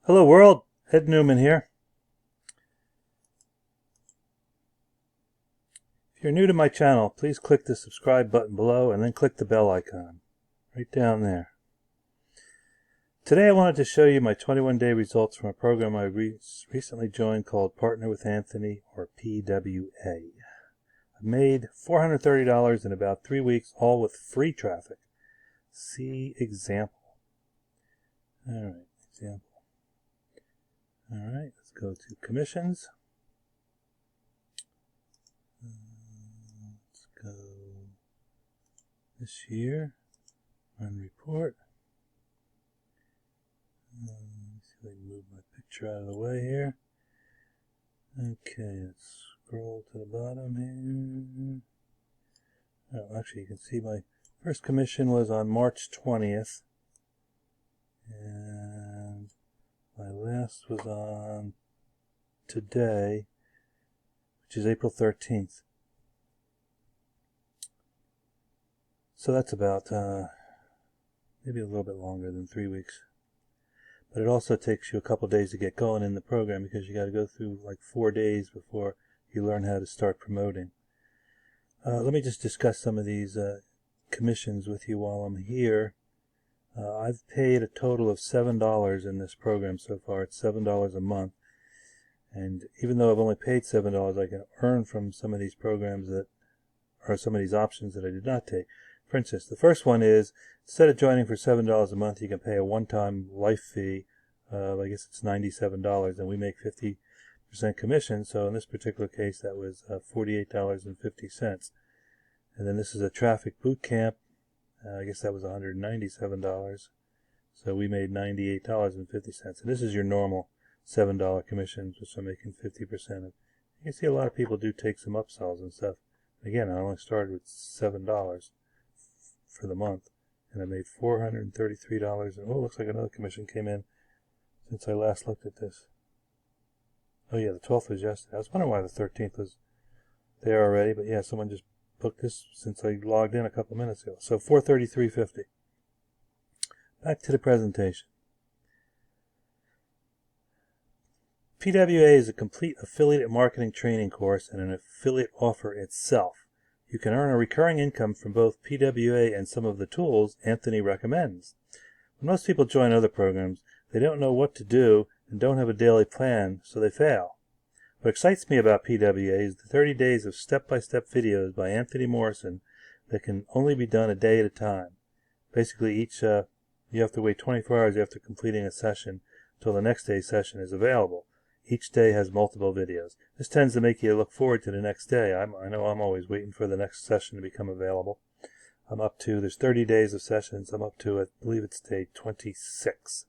Hello world, Ed Newman here. If you're new to my channel, please click the subscribe button below and then click the bell icon right down there. Today I wanted to show you my 21-day results from a program I recently joined called Partner with Anthony, or PWA. I've made $430 in about 3 weeks, all with free traffic. See example. Alright, example. Alright, let's go to commissions. Let's go this year. Run report. Let me see if I can move my picture out of the way here. Okay, let's scroll to the bottom here. Oh, actually, you can see my first commission was on March 20th. And my last was on today, which is April 13th. So that's about maybe a little bit longer than 3 weeks. But it also takes you a couple days to get going in the program because you got to go through like 4 days before you learn how to start promoting. Let me just discuss some of these commissions with you while I'm here. I've paid a total of $7 in this program so far. It's $7 a month. And even though I've only paid $7, I can earn from some of these programs that are some of these options that I did not take. For instance, the first one is, instead of joining for $7 a month, you can pay a one-time life fee. I guess it's $97, and we make 50% commission. So in this particular case, that was $48.50. And then this is a traffic boot camp. I guess that was $197. So we made $98.50. And this is your normal $7 commissions, which I'm making 50% of. You can see a lot of people do take some upsells and stuff. Again, I only started with $7 for the month, and I made $433. And oh, looks like another commission came in since I last looked at this. Oh yeah, the 12th was yesterday. I was wondering why the 13th was there already, but yeah, someone just booked this since I logged in a couple minutes ago. So $433.50. Back to the presentation. PWA is a complete affiliate marketing training course and an affiliate offer itself. You can earn a recurring income from both PWA and some of the tools Anthony recommends. When most people join other programs, they don't know what to do and don't have a daily plan, so they fail. What excites me about PWA is the 30 days of step-by-step videos by Anthony Morrison that can only be done a day at a time. Basically, you have to wait 24 hours after completing a session until the next day's session is available. Each day has multiple videos. This tends to make you look forward to the next day. I know I'm always waiting for the next session to become available. There's 30 days of sessions. I'm up to, I believe it's day 26.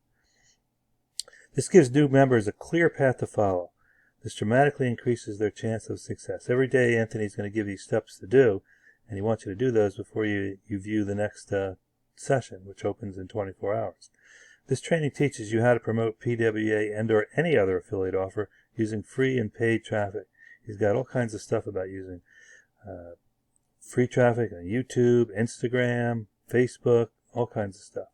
This gives new members a clear path to follow. This dramatically increases their chance of success. Every day Anthony's going to give you steps to do, and he wants you to do those before you view the next session, which opens in 24 hours. This training teaches you how to promote PWA and or any other affiliate offer using free and paid traffic. He's got all kinds of stuff about using free traffic on YouTube, Instagram, Facebook, all kinds of stuff.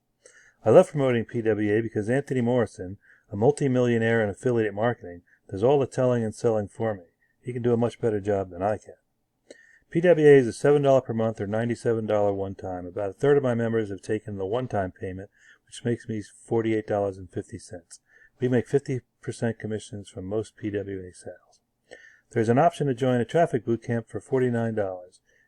I love promoting PWA because Anthony Morrison, a multi-millionaire in affiliate marketing, does all the telling and selling for me. He can do a much better job than I can. PWA is a $7 per month or $97 one time. About a third of my members have taken the one-time payment, which makes me $48.50. We make 50% commissions from most PWA sales. There's an option to join a traffic boot camp for $49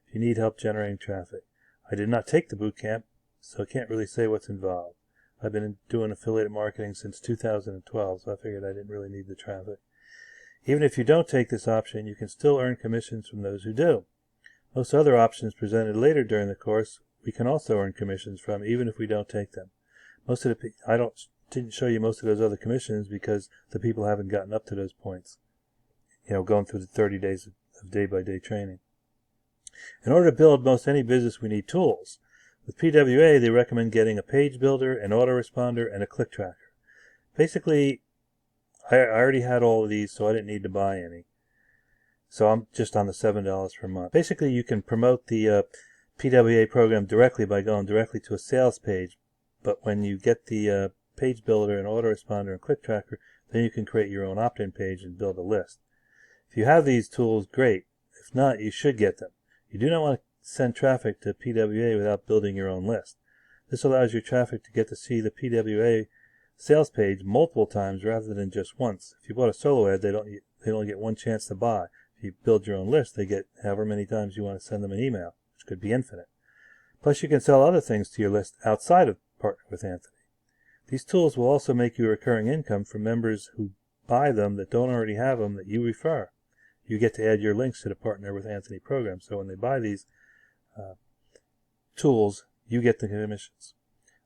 if you need help generating traffic. I did not take the boot camp, so I can't really say what's involved. I've been doing affiliate marketing since 2012, so I figured I didn't really need the traffic. Even if you don't take this option, you can still earn commissions from those who do. Most other options presented later during the course, we can also earn commissions from, even if we don't take them. I didn't show you most of those other commissions because the people haven't gotten up to those points. Going through the 30 days of day-by-day training. In order to build most any business, we need tools. With PWA, they recommend getting a page builder, an autoresponder, and a click tracker. Basically, I already had all of these, so I didn't need to buy any. So I'm just on the $7 per month. Basically, you can promote the PWA program directly by going directly to a sales page. But when you get the Page Builder, an autoresponder, and click tracker, then you can create your own opt-in page and build a list. If you have these tools, great. If not, you should get them. You do not want to send traffic to PWA without building your own list. This allows your traffic to get to see the PWA sales page multiple times rather than just once. If you bought a solo ad, they only get one chance to buy. If you build your own list, they get however many times you want to send them an email, which could be infinite. Plus, you can sell other things to your list outside of Partner with Anthony. These tools will also make you recurring income from members who buy them that don't already have them that you refer. You get to add your links to the Partner with Anthony program, so when they buy these tools, you get the commissions.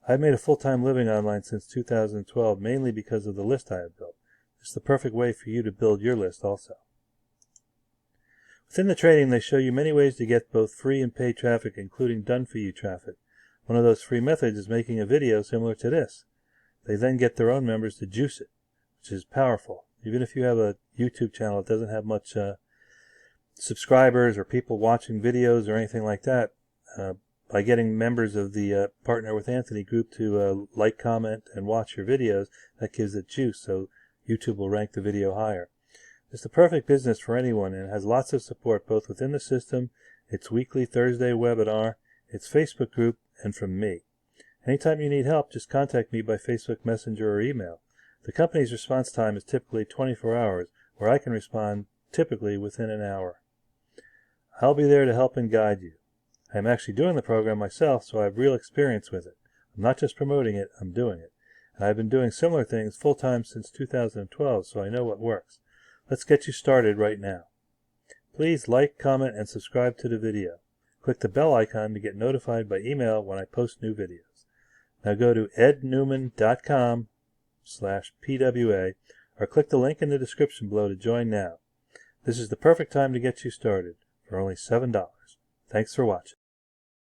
I've made a full-time living online since 2012, mainly because of the list I have built. It's the perfect way for you to build your list also. Within the training, they show you many ways to get both free and paid traffic, including done-for-you traffic. One of those free methods is making a video similar to this. They then get their own members to juice it, which is powerful. Even if you have a YouTube channel that doesn't have much subscribers or people watching videos or anything like that, by getting members of the Partner with Anthony group to like, comment, and watch your videos, that gives it juice, so YouTube will rank the video higher. It's the perfect business for anyone, and it has lots of support both within the system, its weekly Thursday webinar, its Facebook group, and from me. Anytime you need help, just contact me by Facebook Messenger or email. The company's response time is typically 24 hours, where I can respond typically within an hour. I'll be there to help and guide you. I'm actually doing the program myself, so I have real experience with it. I'm not just promoting it, I'm doing it. And I've been doing similar things full-time since 2012, so I know what works. Let's get you started right now. Please like, comment, and subscribe to the video. Click the bell icon to get notified by email when I post new videos. Now go to ednewman.com/PWA or click the link in the description below to join now. This is the perfect time to get you started for only $7. Thanks for watching.